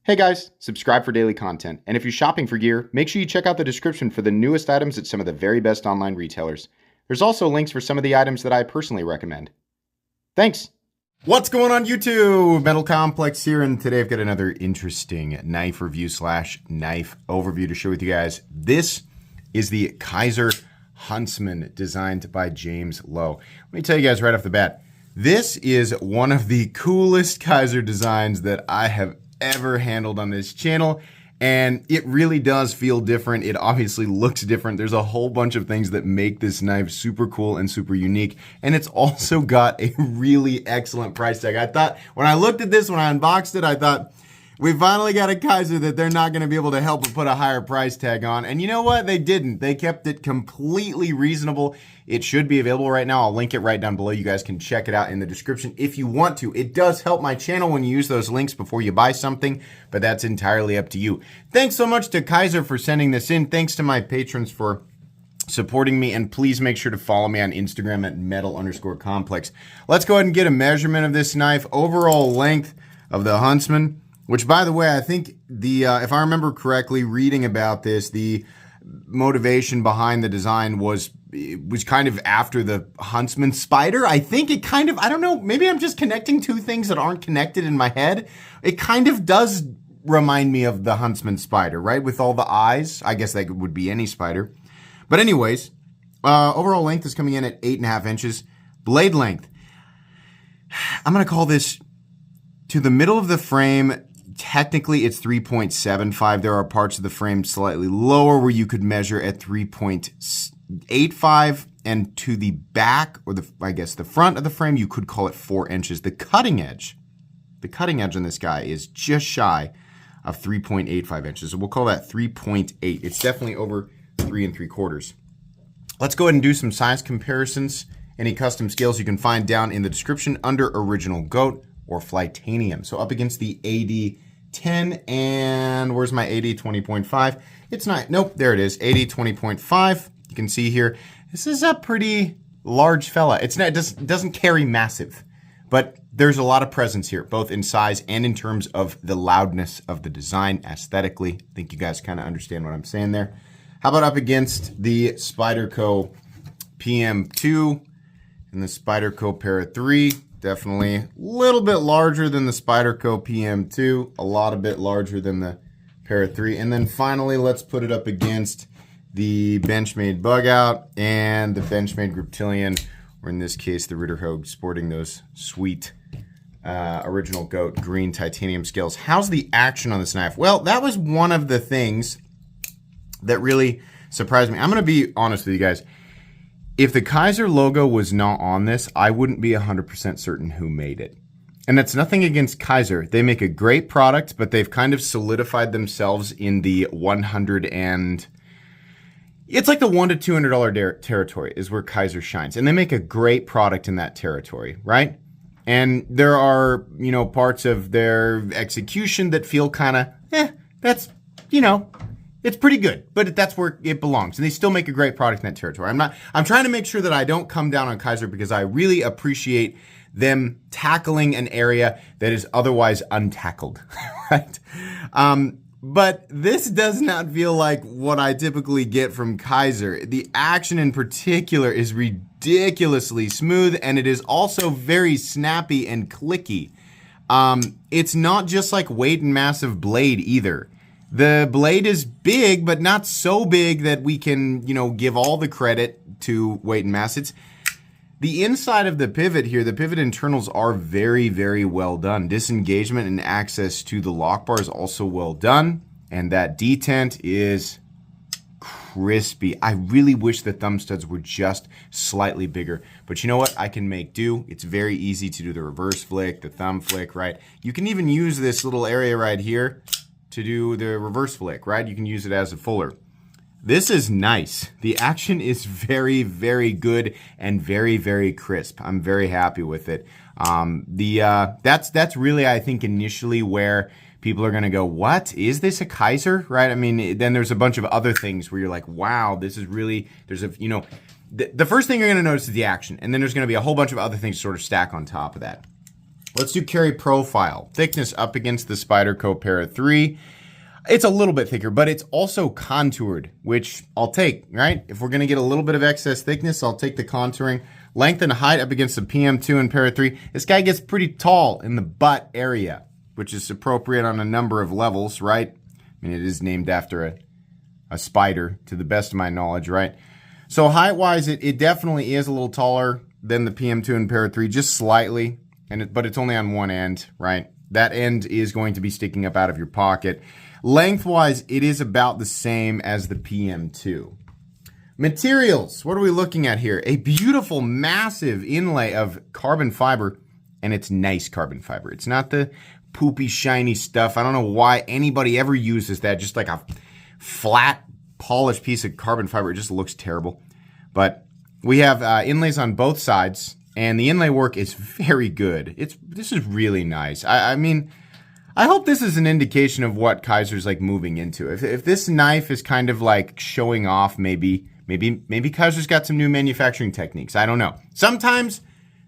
Hey guys, subscribe for daily content, and if you're shopping for gear, make sure you check out the description for the newest items at some of the very best online retailers. There's also links for some of the items that I personally recommend. Thanks! What's going on YouTube? Metal Complex here, and today I've got another interesting knife review / knife overview to share with you guys. This is the Kizer Huntsmen, designed by James Lowe. Let me tell you guys right off the bat, this is one of the coolest Kizer designs that I have ever handled on this channel, and it really does feel different. It obviously looks different. There's a whole bunch of things that make this knife super cool and super unique, and it's also got a really excellent price tag. I thought when I looked at this, when I unboxed it, I thought we finally got a Kizer that they're not going to be able to help but put a higher price tag on. And you know what? They didn't. They kept it completely reasonable. It should be available right now. I'll link it right down below. You guys can check it out in the description if you want to. It does help my channel when you use those links before you buy something, but that's entirely up to you. Thanks so much to Kizer for sending this in. Thanks to my patrons for supporting me, and please make sure to follow me on Instagram at metal_complex. Let's go ahead and get a measurement of this knife. Overall length of the Huntsman, which, by the way, I think if I remember correctly, reading about this, the motivation behind the design was kind of after the Huntsman Spider. I think it kind of, I don't know, maybe I'm just connecting two things that aren't connected in my head. It kind of does remind me of the Huntsman Spider, right? With all the eyes. I guess that would be any spider. But anyways, overall length is coming in at 8.5 inches. Blade length, I'm going to call this to the middle of the frame. Technically, it's 3.75. There are parts of the frame slightly lower where you could measure at 3.85, and to the back, or I guess the front of the frame, you could call it 4 inches. The cutting edge on this guy is just shy of 3.85 inches. So we'll call that 3.8. It's definitely over 3 3/4. Let's go ahead and do some size comparisons. Any custom scales you can find down in the description under Original Goat or Flightanium. So up against the AD10, and where's my AD 20.5? It's not, nope, there it is, AD 20.5. You can see here, this is a pretty large fella. It's not, it doesn't carry massive, but there's a lot of presence here, both in size and in terms of the loudness of the design aesthetically. I think you guys kind of understand what I'm saying there. How about up against the Spyderco PM2 and the Spyderco Para 3? Definitely a little bit larger than the Spyderco PM2, a lot a bit larger than the Para 3. And then finally, let's put it up against the Benchmade Bug Out and the Benchmade Griptilian, or in this case, the Ritterhogue, sporting those sweet Original Goat green titanium scales. How's the action on this knife? Well, that was one of the things that really surprised me. I'm going to be honest with you guys. If the Kizer logo was not on this, I wouldn't be 100% certain who made it. And that's nothing against Kizer. They make a great product, but they've kind of solidified themselves in the it's like the $100 to $200 territory is where Kizer shines. And they make a great product in that territory, right? And there are, parts of their execution that feel kind of, that's, it's pretty good, but that's where it belongs. And they still make a great product in that territory. I'm trying to make sure that I don't come down on Kizer, because I really appreciate them tackling an area that is otherwise untackled, right? But this does not feel like what I typically get from Kizer. The action in particular is ridiculously smooth, and it is also very snappy and clicky. It's not just like weight and massive blade either. The blade is big, but not so big that we can, give all the credit to weight and mass. It's the inside of the pivot here. The pivot internals are very, very well done. Disengagement and access to the lock bar is also well done. And that detent is crispy. I really wish the thumb studs were just slightly bigger. But you know what? I can make do. It's very easy to do the reverse flick, the thumb flick, right? You can even use this little area right here to do the reverse flick, right? You can use it as a fuller. This is nice. The action is very, very good and very, very crisp. I'm very happy with it. That's really, I think, initially where people are going to go, what? Is this a Kizer? Right? I mean, then there's a bunch of other things where you're like, wow, this is really, there's a, the first thing you're going to notice is the action. And then there's going to be a whole bunch of other things sort of stack on top of that. Let's do carry profile. Thickness up against the Spyderco Para 3. It's a little bit thicker, but it's also contoured, which I'll take, right? If we're going to get a little bit of excess thickness, I'll take the contouring. Length and height up against the PM2 and Para 3. This guy gets pretty tall in the butt area, which is appropriate on a number of levels, right? I mean, it is named after a spider, to the best of my knowledge, right? So height-wise, it definitely is a little taller than the PM2 and Para 3, just slightly, but it's only on one end, right? That end is going to be sticking up out of your pocket. Lengthwise, it is about the same as the PM2. Materials, what are we looking at here? A beautiful, massive inlay of carbon fiber, and it's nice carbon fiber. It's not the poopy, shiny stuff. I don't know why anybody ever uses that, just like a flat, polished piece of carbon fiber. It just looks terrible. But we have inlays on both sides, and the inlay work is very good. This is really nice. I mean, I hope this is an indication of what Kizer's like moving into. If this knife is kind of like showing off, maybe Kizer's got some new manufacturing techniques. I don't know. Sometimes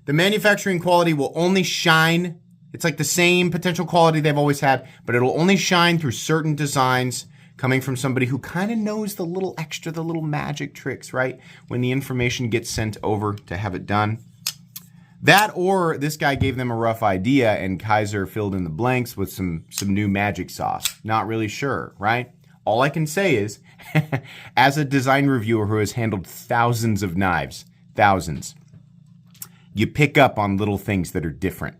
the manufacturing quality will only shine. It's like the same potential quality they've always had, but it'll only shine through certain designs coming from somebody who kind of knows the little extra, the little magic tricks, right? When the information gets sent over to have it done. That, or this guy gave them a rough idea and Kizer filled in the blanks with some new magic sauce. Not really sure, right? All I can say is, as a design reviewer who has handled thousands of knives, thousands, you pick up on little things that are different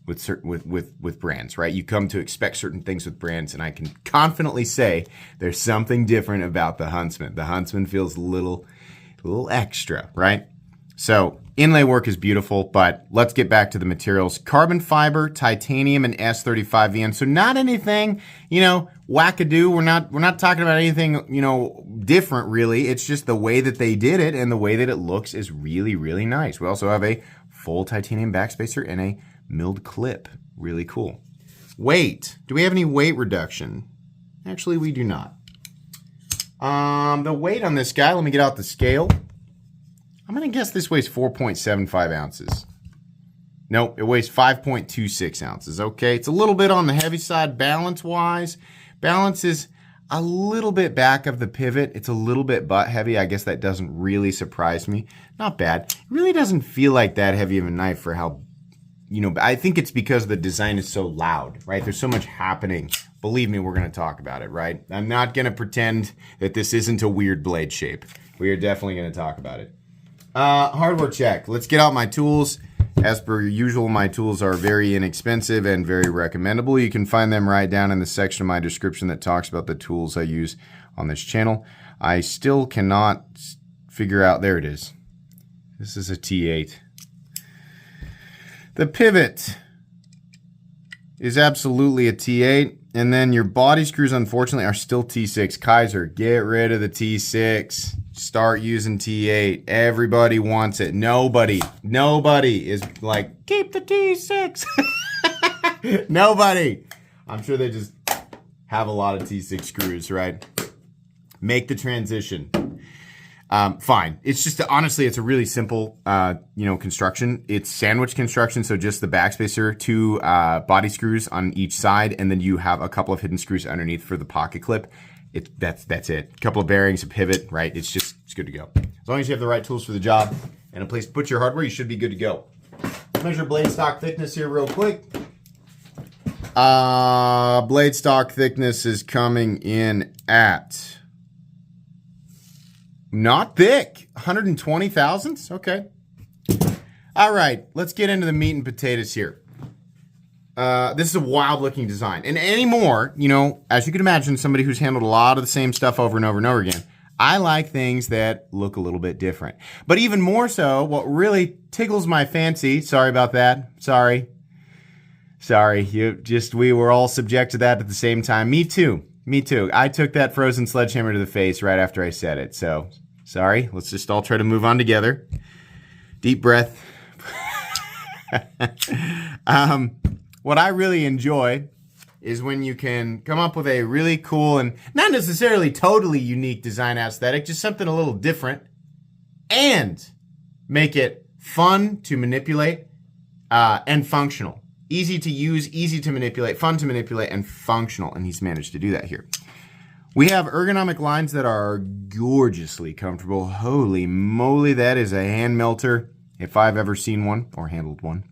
with brands, right? You come to expect certain things with brands, and I can confidently say there's something different about the Huntsman. The Huntsman feels a little extra, right? So inlay work is beautiful, but let's get back to the materials. Carbon fiber, titanium, and S35VN. So not anything, wackadoo. We're not talking about anything, different really. It's just the way that they did it and the way that it looks is really, really nice. We also have a full titanium backspacer and a milled clip. Really cool. Weight. Do we have any weight reduction? Actually, we do not. The weight on this guy, let me get out the scale. I'm going to guess this weighs 4.75 ounces. Nope, it weighs 5.26 ounces. Okay, it's a little bit on the heavy side balance-wise. Balance is a little bit back of the pivot. It's a little bit butt heavy. I guess that doesn't really surprise me. Not bad. It really doesn't feel like that heavy of a knife for how, I think it's because the design is so loud, right? There's so much happening. Believe me, we're going to talk about it, right? I'm not going to pretend that this isn't a weird blade shape. We are definitely going to talk about it. Hardware check. Let's get out my tools. As per usual, my tools are very inexpensive and very recommendable. You can find them right down in the section of my description that talks about the tools I use on this channel. I still cannot figure out, there it is. This is a T8. The pivot is absolutely a T8. And then your body screws, unfortunately, are still T6. Kizer, get rid of the T6. Start using T8. Everybody wants it. Nobody is like, keep the T6. Nobody. I'm sure they just have a lot of T6 screws, right? Make the transition. Fine. It's just, honestly, it's a really simple, construction. It's sandwich construction, so just the backspacer, 2 body screws on each side, and then you have a couple of hidden screws underneath for the pocket clip. That's it. A couple of bearings, a pivot, right? It's good to go. As long as you have the right tools for the job and a place to put your hardware, you should be good to go. Measure blade stock thickness here real quick. Blade stock thickness is coming in at not thick, 120 thousandths. Okay. All right, let's get into the meat and potatoes here. This is a wild looking design. And anymore, as you can imagine, somebody who's handled a lot of the same stuff over and over and over again, I like things that look a little bit different. But even more so, what really tickles my fancy, sorry about that, sorry, we were all subject to that at the same time. Me too. I took that frozen sledgehammer to the face right after I said it. So, sorry, let's just all try to move on together. Deep breath. What I really enjoy is when you can come up with a really cool and not necessarily totally unique design aesthetic, just something a little different, and make it fun to manipulate and functional. Easy to use, easy to manipulate, fun to manipulate, and functional. And he's managed to do that here. We have ergonomic lines that are gorgeously comfortable. Holy moly, that is a hand melter if I've ever seen one or handled one.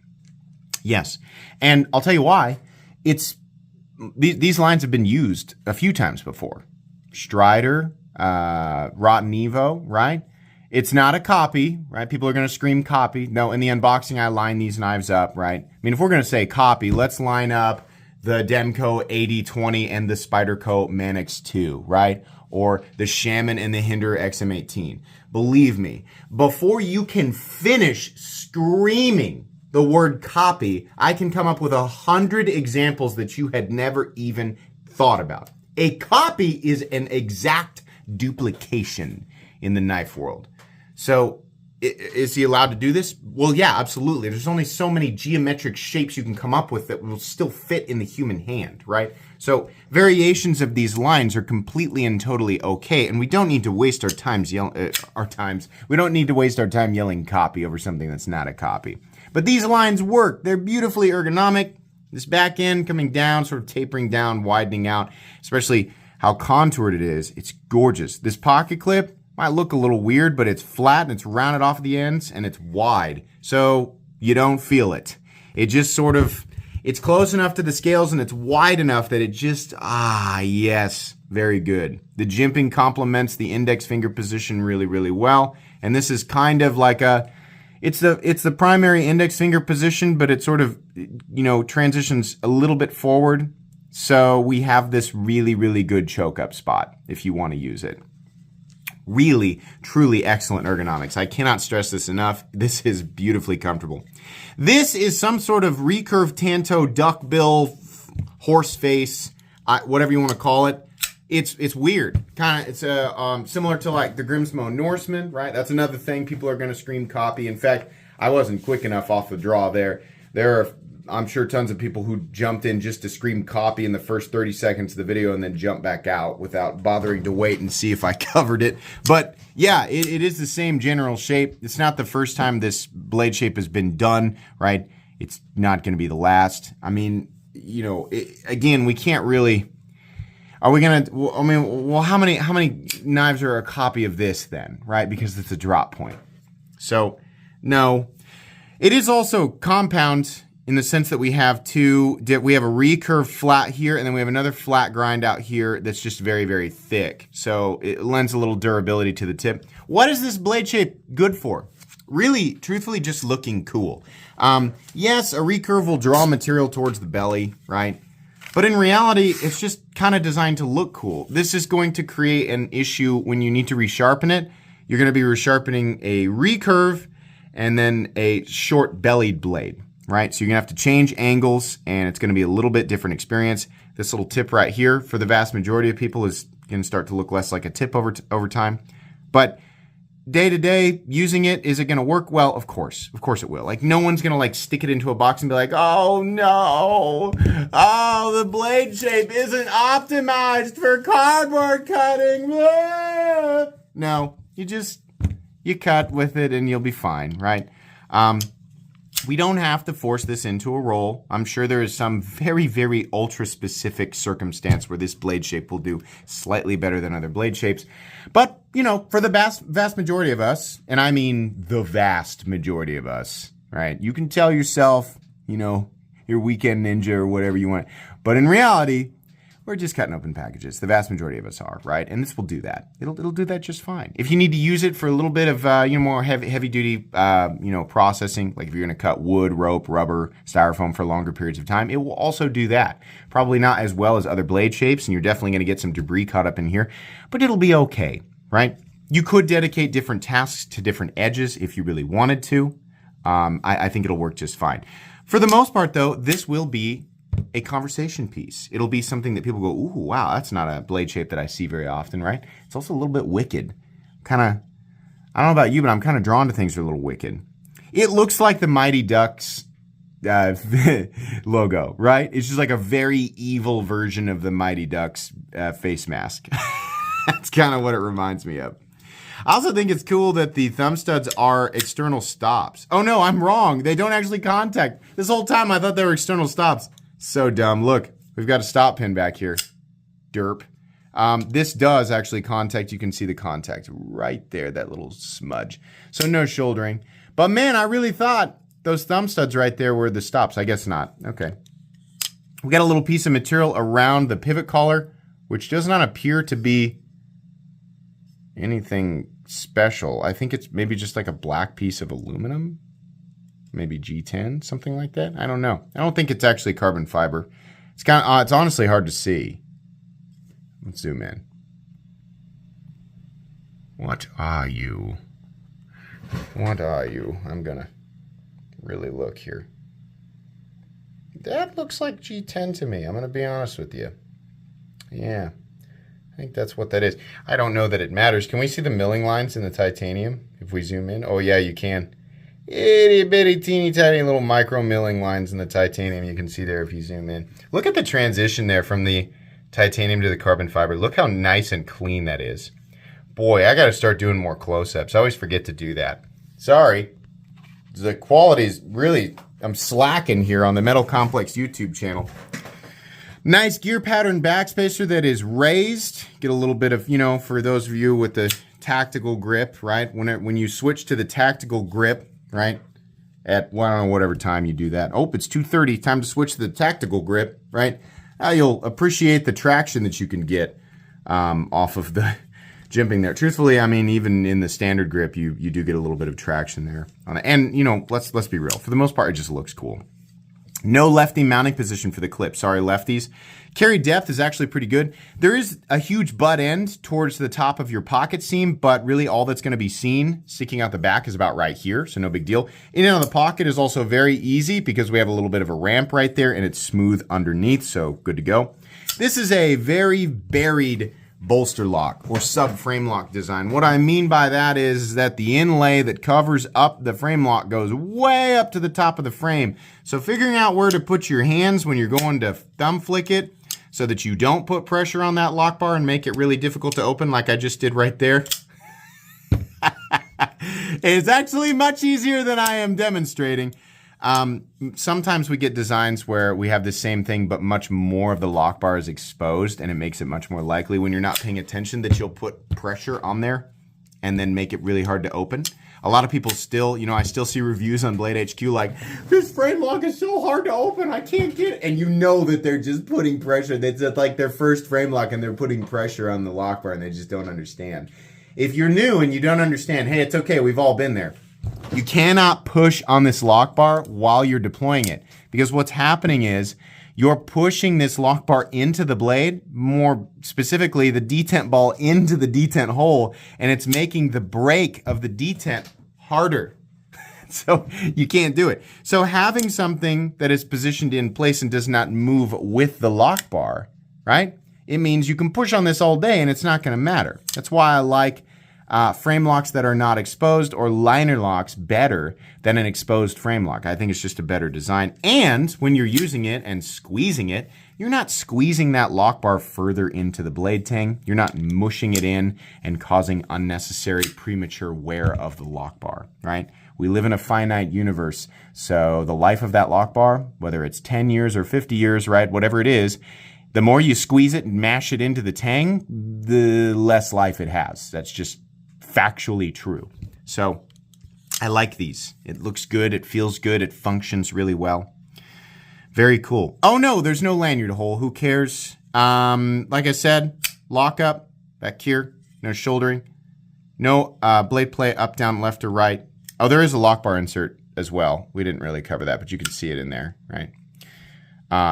Yes. And I'll tell you why. These lines have been used a few times before. Strider, Rotten Evo, right? It's not a copy, right? People are going to scream copy. No, in the unboxing, I line these knives up, right? I mean, if we're going to say copy, let's line up the Demco 8020 and the Spyderco Manix 2, right? Or the Shaman and the Hinder XM18. Believe me, before you can finish screaming the word copy, I can come up with 100 examples that you had never even thought about. A copy is an exact duplication in the knife world. So, is he allowed to do this? Well, yeah, absolutely. There's only so many geometric shapes you can come up with that will still fit in the human hand, right? So, variations of these lines are completely and totally okay, and we don't need to waste our time yelling copy over something that's not a copy. But these lines work. They're beautifully ergonomic. This back end coming down, sort of tapering down, widening out, especially how contoured it is. It's gorgeous. This pocket clip might look a little weird, but it's flat and it's rounded off at the ends and it's wide. So you don't feel it. It just sort of, it's close enough to the scales and it's wide enough that it just, yes, very good. The jimping complements the index finger position really, really well. And this is kind of like it's the primary index finger position, but it sort of, transitions a little bit forward. So we have this really, really good choke up spot if you want to use it. Really, truly excellent ergonomics. I cannot stress this enough. This is beautifully comfortable. This is some sort of recurve tanto duckbill horse face, whatever you want to call it. It's weird. It's similar to like the Grimsmo Norseman, right? That's another thing people are going to scream copy. In fact, I wasn't quick enough off the draw there. There are, I'm sure, tons of people who jumped in just to scream copy in the first 30 seconds of the video and then jump back out without bothering to wait and see if I covered it. But yeah, it is the same general shape. It's not the first time this blade shape has been done, right? It's not going to be the last. I mean, again, we can't really... Are we going to... well, how many knives are a copy of this then, right? Because it's a drop point. So, no. It is also compound in the sense that we have a recurve flat here, and then we have another flat grind out here that's just very, very thick. So it lends a little durability to the tip. What is this blade shape good for? Really, truthfully, just looking cool. Yes, a recurve will draw material towards the belly, right? But in reality, it's just kind of designed to look cool. This is going to create an issue when you need to resharpen it. You're going to be resharpening a recurve and then a short bellied blade, right? So you're going to have to change angles and it's going to be a little bit different experience. This little tip right here for the vast majority of people is going to start to look less like a tip over time. But day to day using it, is it going to work? Well, of course it will. Like no one's going to like stick it into a box and be like, oh no, the blade shape isn't optimized for cardboard cutting. No, you cut with it and you'll be fine, right? We don't have to force this into a roll. I'm sure there is some very, very ultra-specific circumstance where this blade shape will do slightly better than other blade shapes. But, for the vast majority of us, and I mean the vast majority of us, right? You can tell yourself, your weekend ninja or whatever you want. But in reality, we're just cutting open packages. The vast majority of us are, right? And this will do that. It'll do that just fine. If you need to use it for a little bit of more heavy duty processing, like if you're going to cut wood, rope, rubber, styrofoam for longer periods of time, it will also do that. Probably not as well as other blade shapes, and you're definitely going to get some debris caught up in here, but it'll be okay, right? You could dedicate different tasks to different edges if you really wanted to. I think it'll work just fine. For the most part, though, this will be a conversation piece. It'll be something that people go, ooh, wow, that's not a blade shape that I see very often, right? It's also a little bit wicked. I don't know about you, but I'm kind of drawn to things that are a little wicked. It looks like the Mighty Ducks logo, right? It's just like a very evil version of the Mighty Ducks face mask. That's kind of what it reminds me of. I also think it's cool that the thumb studs are external stops. Oh no, I'm wrong. They don't actually contact. This whole time I thought they were external stops. So dumb. Look, we've got a stop pin back here. Derp. This does actually contact. You can see the contact right there, that little smudge. So no shouldering. But man, I really thought those thumb studs right there were the stops. I guess not. Okay. We got a little piece of material around the pivot collar, which does not appear to be anything special. I think it's maybe just like a black piece of aluminum. Maybe G10, something like that. I don't know. I don't think it's actually carbon fiber. It's kind of, it's honestly hard to see. Let's zoom in. What are you? What are you? I'm gonna really look here. That looks like G10 to me. I'm gonna be honest with you. Yeah, I think that's what that is. I don't know that it matters. Can we see the milling lines in the titanium if we zoom in? Oh yeah, you can. Itty bitty teeny tiny little micro milling lines in the titanium. You can see there if you zoom in. Look at the transition there from the titanium to the carbon fiber. Look how nice and clean that is. Boy, I got to start doing more close-ups. I always forget to do that. Sorry. The quality is really, I'm slacking here on the Metal Complex YouTube channel. Nice gear pattern backspacer that is raised. Get a little bit of, you know, for those of you with the tactical grip, right? When you switch to the tactical grip, right? At, well, I don't know, whatever time you do that. Oh, it's 2:30. Time to switch to the tactical grip, right? You'll appreciate the traction that you can get off of the jimping there. Truthfully, I mean, even in the standard grip, you do get a little bit of traction there on it. And you know, let's be real. For the most part, it just looks cool. No lefty mounting position for the clip. Sorry, lefties. Carry depth is actually pretty good. There is a huge butt end towards the top of your pocket seam, but really all that's going to be seen sticking out the back is about right here, so no big deal. In and out of the pocket is also very easy because we have a little bit of a ramp right there and it's smooth underneath, so good to go. This is a very buried bolster lock or sub-frame lock design. What I mean by that is that the inlay that covers up the frame lock goes way up to the top of the frame. So figuring out where to put your hands when you're going to thumb flick it so that you don't put pressure on that lock bar and make it really difficult to open like I just did right there. It's actually much easier than I am demonstrating. Sometimes we get designs where we have the same thing, but much more of the lock bar is exposed, and it makes it much more likely when you're not paying attention that you'll put pressure on there and then make it really hard to open. A lot of people still, you know, I still see reviews on Blade HQ like, this frame lock is so hard to open, I can't get it. And you know that they're just putting pressure. That's like their first frame lock and they're putting pressure on the lock bar and they just don't understand. If you're new and you don't understand, hey, it's okay, we've all been there. You cannot push on this lock bar while you're deploying it because what's happening is you're pushing this lock bar into the blade, more specifically the detent ball into the detent hole, and it's making the break of the detent harder. So you can't do it. So having something that is positioned in place and does not move with the lock bar, right? It means you can push on this all day and it's not going to matter. That's why I like frame locks that are not exposed or liner locks better than an exposed frame lock. I think it's just a better design. And when you're using it and squeezing it, you're not squeezing that lock bar further into the blade tang. You're not mushing it in and causing unnecessary premature wear of the lock bar, right? We live in a finite universe. So the life of that lock bar, whether it's 10 years or 50 years, right? Whatever it is, the more you squeeze it and mash it into the tang, the less life it has. That's just factually true. So I like these. It looks good. It feels good. It functions really well. Very cool. Oh no, there's no lanyard hole. Who cares? Like I said, lock up back here. No shouldering. No blade play up, down, left, or right. Oh, there is a lock bar insert as well. We didn't really cover that, but you can see it in there, right?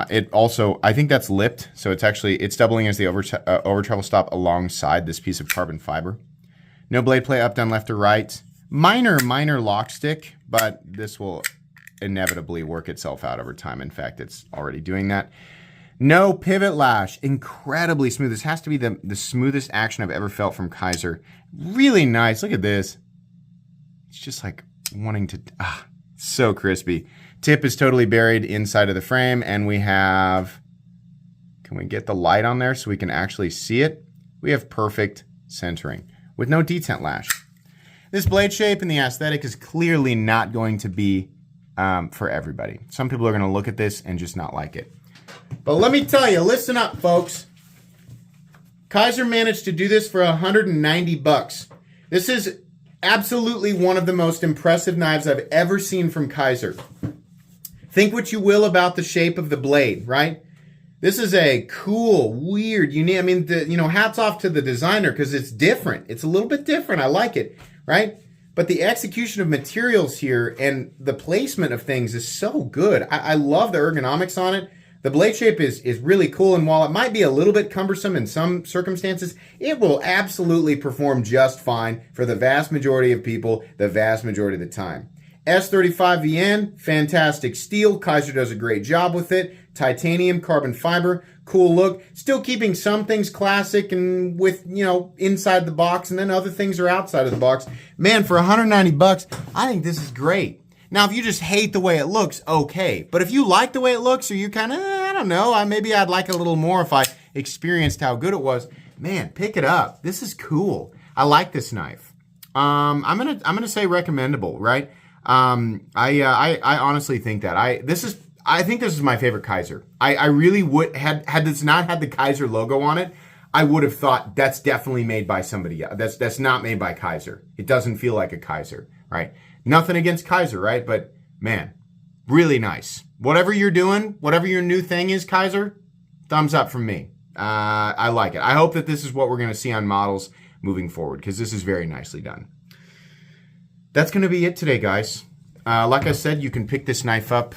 It also, I think that's lipped. So it's doubling as the over travel stop alongside this piece of carbon fiber. No blade play up, down, left, or right. Minor lock stick, but this will inevitably work itself out over time. In fact, it's already doing that. No pivot lash. Incredibly smooth. This has to be the smoothest action I've ever felt from Kizer. Really nice. Look at this. It's just like wanting to... so crispy. Tip is totally buried inside of the frame, and we have... Can we get the light on there so we can actually see it? We have perfect centering. with no detent lash. This blade shape and the aesthetic is clearly not going to be for everybody. Some people are going to look at this and just not like it. But let me tell you, listen up, folks. Kizer managed to do this for 190 bucks. This is absolutely one of the most impressive knives I've ever seen from Kizer. Think what you will about the shape of the blade, right? This is a cool, weird, unique, I mean, hats off to the designer because it's different. It's a little bit different. I like it, right? But the execution of materials here and the placement of things is so good. I love the ergonomics on it. The blade shape is really cool, and while it might be a little bit cumbersome in some circumstances, it will absolutely perform just fine for the vast majority of people, the vast majority of the time. S35VN, fantastic steel. Kizer does a great job with it. Titanium, carbon fiber, cool look. Still keeping some things classic and with, inside the box, and then other things are outside of the box. Man, for 190 bucks, I think this is great. Now, if you just hate the way it looks, okay. But if you like the way it looks, or you kind of, I don't know, maybe I'd like it a little more if I experienced how good it was. Man, pick it up. This is cool. I like this knife. I'm gonna say recommendable, right? I honestly think that I think this is my favorite Kizer. I really would had this not had the Kizer logo on it, I would have thought that's definitely made by somebody else. That's not made by Kizer. It doesn't feel like a Kizer, right? Nothing against Kizer, right? But man, really nice. Whatever you're doing, whatever your new thing is, Kizer, thumbs up from me. I like it. I hope that this is what we're going to see on models moving forward because this is very nicely done. That's going to be it today, guys. Like I said, you can pick this knife up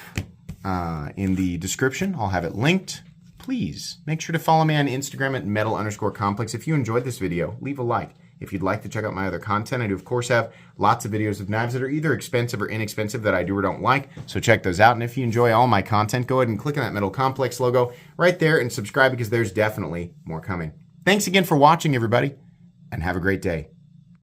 in the description. I'll have it linked. Please make sure to follow me on Instagram at metal_complex. If you enjoyed this video, leave a like. If you'd like to check out my other content, I do, of course, have lots of videos of knives that are either expensive or inexpensive that I do or don't like, so check those out. And if you enjoy all my content, go ahead and click on that Metal Complex logo right there and subscribe because there's definitely more coming. Thanks again for watching, everybody, and have a great day.